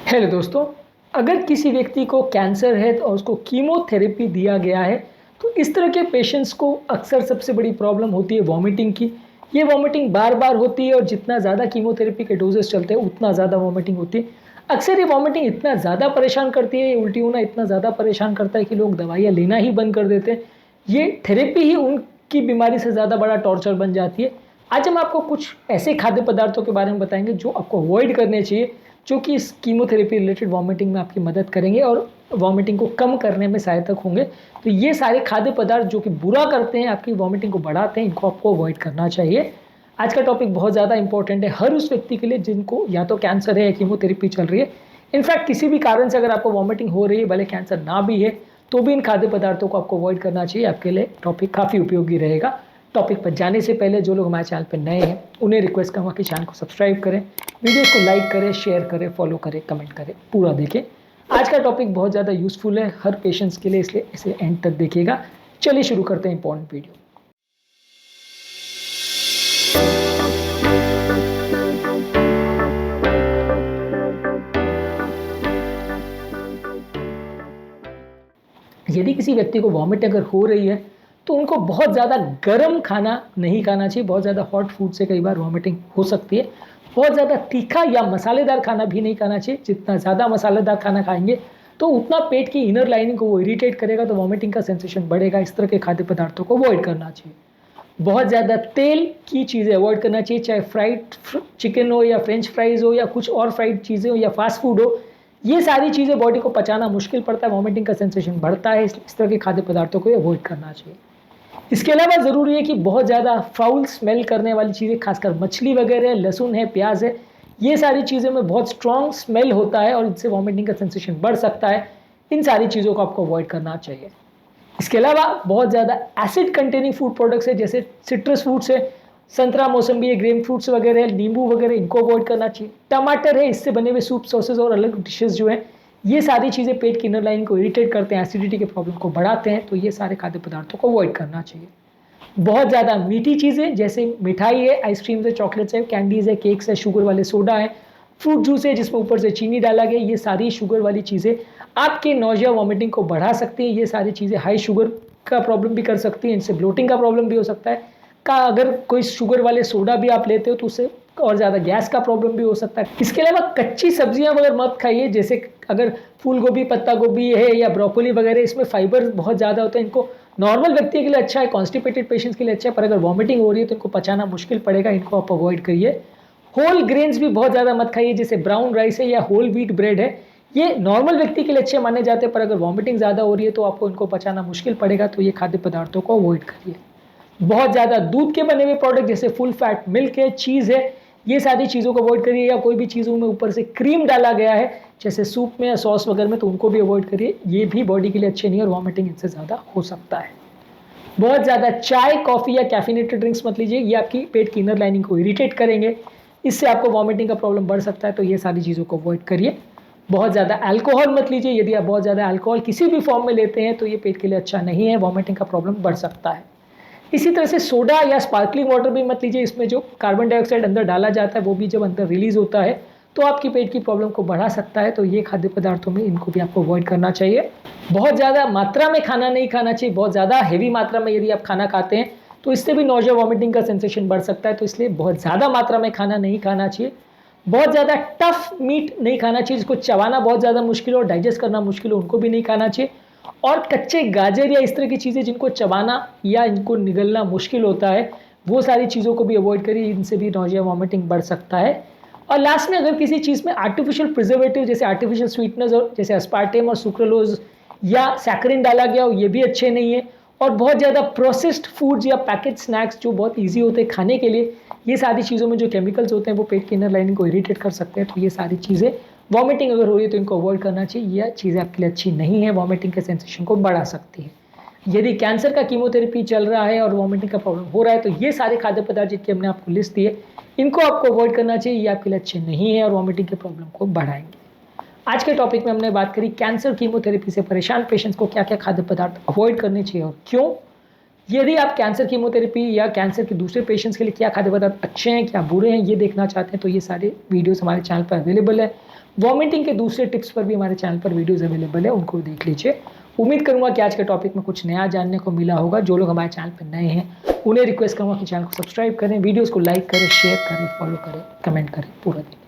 Hello दोस्तों, अगर किसी व्यक्ति को कैंसर है और उसको कीमोथेरेपी दिया गया है तो इस तरह के पेशेंट्स को अक्सर सबसे बड़ी प्रॉब्लम होती है वॉमिटिंग की। ये वॉमिटिंग बार बार होती है और जितना ज़्यादा कीमोथेरेपी के डोजेस चलते हैं उतना ज़्यादा वॉमिटिंग होती है। अक्सर ये वॉमिटिंग इतना ज़्यादा परेशान करती है, ये उल्टी होना इतना ज़्यादा परेशान करता है कि लोग दवाइयाँ लेना ही बंद कर देते हैं। ये थेरेपी ही उनकी बीमारी से ज़्यादा बड़ा टॉर्चर बन जाती है। आज हम आपको कुछ ऐसे खाद्य पदार्थों के बारे में बताएंगे जो आपको अवॉइड करने चाहिए, जो कि इस कीमोथेरेपी रिलेटेड वॉमिटिंग में आपकी मदद करेंगे और वॉमिटिंग को कम करने में सहायक होंगे। तो ये सारे खाद्य पदार्थ जो कि बुरा करते हैं, आपकी वॉमिटिंग को बढ़ाते हैं, इनको आपको अवॉइड करना चाहिए। आज का टॉपिक बहुत ज़्यादा इंपॉर्टेंट है हर उस व्यक्ति के लिए जिनको या तो कैंसर है या कीमोथेरेपी चल रही है। इनफैक्ट किसी भी कारण से अगर आपको वॉमिटिंग हो रही है, भले कैंसर ना भी है, तो भी इन खाद्य पदार्थों को आपको अवॉइड करना चाहिए। आपके लिए टॉपिक काफ़ी उपयोगी रहेगा। टॉपिक पर जाने से पहले जो लोग हमारे चैनल पर नए हैं उन्हें रिक्वेस्ट करूँगा कि चैनल को सब्सक्राइब करें, वीडियोस को लाइक करें, शेयर करें, फॉलो करें, कमेंट करें, पूरा देखें। आज का टॉपिक बहुत ज़्यादा यूज़फुल है हर पेशेंट्स के लिए, इसलिए इसे एंड तक देखिएगा। चलिए शुरू करते हैं इंपॉर्टेंट वीडियो। यदि किसी व्यक्ति को वॉमिट अगर हो रही है तो उनको बहुत ज़्यादा गर्म खाना नहीं खाना चाहिए। बहुत ज़्यादा हॉट फूड से कई बार वॉमिटिंग हो सकती है। बहुत ज़्यादा तीखा या मसालेदार खाना भी नहीं खाना चाहिए। जितना ज़्यादा मसालेदार खाना खाएंगे तो उतना पेट की इनर लाइनिंग को वो इरिटेट करेगा, तो वॉमिटिंग का सेंसेशन बढ़ेगा। इस तरह के खाद्य पदार्थों को अवॉइड करना चाहिए। बहुत ज़्यादा तेल की चीज़ें अवॉइड करना चाहिए, चाहे फ्राइड चिकन हो या फ्रेंच फ्राइज़ हो या कुछ और फ्राइड चीज़ें हो या फास्ट फूड हो। ये सारी चीज़ें बॉडी को पचाना मुश्किल पड़ता है, वॉमिटिंग का सेंसेशन बढ़ता है। इस तरह के खाद्य पदार्थों को अवॉइड करना चाहिए। इसके अलावा ज़रूरी है कि बहुत ज़्यादा फाउल स्मेल करने वाली चीज़ें, खासकर मछली वगैरह, लहसुन है, प्याज है, ये सारी चीज़ों में बहुत स्ट्रॉन्ग स्मेल होता है और इनसे वॉमिटिंग का सेंसेशन बढ़ सकता है। इन सारी चीज़ों को आपको अवॉइड करना चाहिए। इसके अलावा बहुत ज़्यादा एसिड कंटेनिंग फूड प्रोडक्ट्स है, जैसे सिट्रस फ्रूट्स है, संतरा, मौसम्बी है, ग्रेप फ्रूट्स वगैरह है, नींबू वगैरह, इनको अवॉइड करना चाहिए। टमाटर है, इससे बने हुए सूप, सॉसेज और अलग डिशेस जो हैं, ये सारी चीज़ें पेट की इनर लाइनिंग को इरिटेट करते हैं, एसिडिटी के प्रॉब्लम को बढ़ाते हैं, तो ये सारे खाद्य पदार्थों को अवॉइड करना चाहिए। बहुत ज़्यादा मीठी चीज़ें जैसे मिठाई है, आइसक्रीम्स है, चॉकलेट्स है, कैंडीज़ है, केक्स है, शुगर वाले सोडा है, फ्रूट जूस है जिसमें ऊपर से चीनी डाला गया, ये सारी शुगर वाली चीज़ें आपके नौजिया वॉमिटिंग को बढ़ा सकती हैं। ये सारी चीज़ें हाई शुगर का प्रॉब्लम भी कर सकती हैं, इनसे ब्लोटिंग का प्रॉब्लम भी हो सकता है। अगर कोई शुगर वाले सोडा भी आप लेते हो तो उससे और ज़्यादा गैस का प्रॉब्लम भी हो सकता है। इसके अलावा कच्ची सब्जियां वगैरह मत खाइए, जैसे अगर फूल गोभी, पत्ता गोभी है या ब्रोकोली वगैरह, इसमें फाइबर बहुत ज़्यादा होता है। इनको नॉर्मल व्यक्ति के लिए अच्छा है, कॉन्स्टिपेटेड पेशेंट्स के लिए अच्छा है, पर अगर वॉमिटिंग हो रही है तो इनको पचाना मुश्किल पड़ेगा, इनको आप अवॉइड करिए। होल ग्रेन्स भी बहुत ज़्यादा मत खाइए, जैसे ब्राउन राइस है या होल व्हीट ब्रेड है, ये नॉर्मल व्यक्ति के लिए अच्छे माने जाते हैं, पर अगर वॉमिटिंग ज़्यादा हो रही है तो आपको इनको पचाना मुश्किल पड़ेगा, तो ये खाद्य पदार्थों को अवॉइड करिए। बहुत ज़्यादा दूध के बने हुए प्रोडक्ट जैसे फुल फैट मिल्क है, चीज़ है, ये सारी चीज़ों को अवॉइड करिए। या कोई भी चीज़ों में ऊपर से क्रीम डाला गया है जैसे सूप में या सॉस वगैरह में, तो उनको भी अवॉइड करिए। ये भी बॉडी के लिए अच्छे नहीं है और वॉमिटिंग इनसे ज़्यादा हो सकता है। बहुत ज़्यादा चाय, कॉफ़ी या कैफिनेटेड ड्रिंक्स मत लीजिए, ये आपकी पेट की इनर लाइनिंग को इरिटेट करेंगे, इससे आपको वॉमिटिंग का प्रॉब्लम बढ़ सकता है, तो ये सारी चीज़ों को अवॉइड करिए। बहुत ज़्यादा अल्कोहल मत लीजिए, यदि आप बहुत ज़्यादा अल्कोहल किसी भी फॉर्म में लेते हैं तो ये पेट के लिए अच्छा नहीं है, वॉमिटिंग का प्रॉब्लम बढ़ सकता है। इसी तरह से सोडा या स्पार्कलिंग वाटर भी मत लीजिए, इसमें जो कार्बन डाइऑक्साइड अंदर डाला जाता है वो भी जब अंदर रिलीज होता है तो आपकी पेट की प्रॉब्लम को बढ़ा सकता है, तो ये खाद्य पदार्थों में इनको भी आपको अवॉइड करना चाहिए। बहुत ज़्यादा मात्रा में खाना नहीं खाना चाहिए, बहुत ज़्यादा हेवी मात्रा में यदि आप खाना खाते हैं तो इससे भी नौजिया वॉमिटिंग का सेंसेशन बढ़ सकता है, तो इसलिए बहुत ज़्यादा मात्रा में खाना नहीं खाना चाहिए। बहुत ज़्यादा टफ मीट नहीं खाना चाहिए, जिसको चबाना बहुत ज़्यादा मुश्किल हो और डाइजेस्ट करना मुश्किल हो, उनको भी नहीं खाना चाहिए। और कच्चे गाजर या इस तरह की चीज़ें जिनको चबाना या इनको निगलना मुश्किल होता है, वो सारी चीज़ों को भी अवॉइड करिए, इनसे भी नौजिया वॉमिटिंग बढ़ सकता है। और लास्ट में, अगर किसी चीज़ में आर्टिफिशियल प्रिजर्वेटिव जैसे आर्टिफिशियल स्वीटनर्स और जैसे अस्पार्टेम और सुक्रोलोज या सैकरिन डाला गया हो, ये भी अच्छे नहीं है। और बहुत ज़्यादा प्रोसेस्ड फूड्स या पैकेट स्नैक्स जो बहुत ईजी होते हैं खाने के लिए, ये सारी चीज़ों में जो केमिकल्स होते हैं वो पेट की इनर लाइनिंग को इरिटेट कर सकते हैं, तो ये सारी चीज़ें वॉमिटिंग अगर हो रही है तो इनको अवॉइड करना चाहिए। यह चीज़ें आपके लिए अच्छी नहीं है, वॉमिटिंग के सेंसेशन को बढ़ा सकती है। यदि कैंसर का कीमोथेरेपी चल रहा है और वॉमिटिंग का प्रॉब्लम हो रहा है तो ये सारे खाद्य पदार्थ जिनकी हमने आपको लिस्ट दी है, इनको आपको अवॉइड करना चाहिए, ये आपके लिए अच्छे नहीं है और वॉमिटिंग के प्रॉब्लम को बढ़ाएंगे। आज के टॉपिक में हमने बात करी कैंसर कीमोथेरेपी से परेशान पेशेंट्स को क्या क्या खाद्य पदार्थ अवॉइड करने चाहिए और क्यों। यदि आप कैंसर कीमोथेरेपी या कैंसर के दूसरे पेशेंट्स के लिए क्या खाद्य पदार्थ अच्छे हैं क्या बुरे हैं ये देखना चाहते हैं तो ये सारे वीडियोस हमारे चैनल पर अवेलेबल है। वॉमिटिंग के दूसरे टिप्स पर भी हमारे चैनल पर वीडियोस अवेलेबल है, उनको देख लीजिए। उम्मीद करूंगा कि आज के टॉपिक में कुछ नया जानने को मिला होगा। जो लोग हमारे चैनल पर नए हैं उन्हें रिक्वेस्ट करूंगा कि चैनल को सब्सक्राइब करें, वीडियोज़ को लाइक करें, शेयर करें, फॉलो करें, कमेंट करें पूरा दिन।